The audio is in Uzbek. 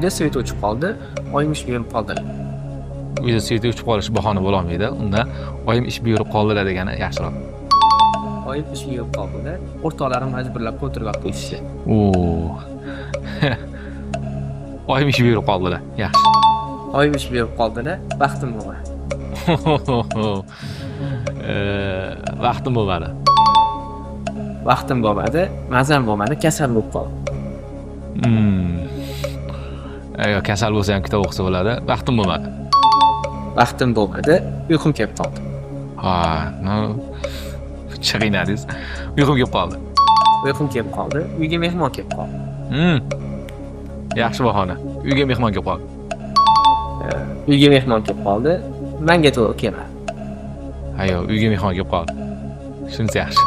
uyda svet o'chib qoldi, oyim ish berib qoldilar. Uyda svet o'chib qolish bahona bo'la olmaydi. Unda oyim ish buyurib qoldilar degani yaxshiroq. Oyim ish berib qoldilar, o'rtoqlarim majburlab ko'tirib qo'yishdi. Oo. Oyim ish buyurib qoldilar. Yaxshi. Oyim ish berib qoldilar, vaqtim bo'lmadi. Vaqtim bo'lmadi. Vaqtim bo'lmadi, mazam bo'lmadi, kasal bo'lib qoldim. Agar kasal bo'lsa ham kitob o'qisa bo'ladi. Vaqtim bo'lmadi. Vaqtim bo'lmadi, uyqum kelib qoldi. Ha, chiqinadingiz. Uyqum kelib qoldi. Uyqum kelib qoldi, uyga mehmon kelib qoldi. Yaxshi bahona. Uyga mehmon kelib qoldi. Uyga mehmon kelib qoldi, menga to'g'ri kelmadi. Ayo, uyga mehmon kelib qoldi. Shunisi yaxshi.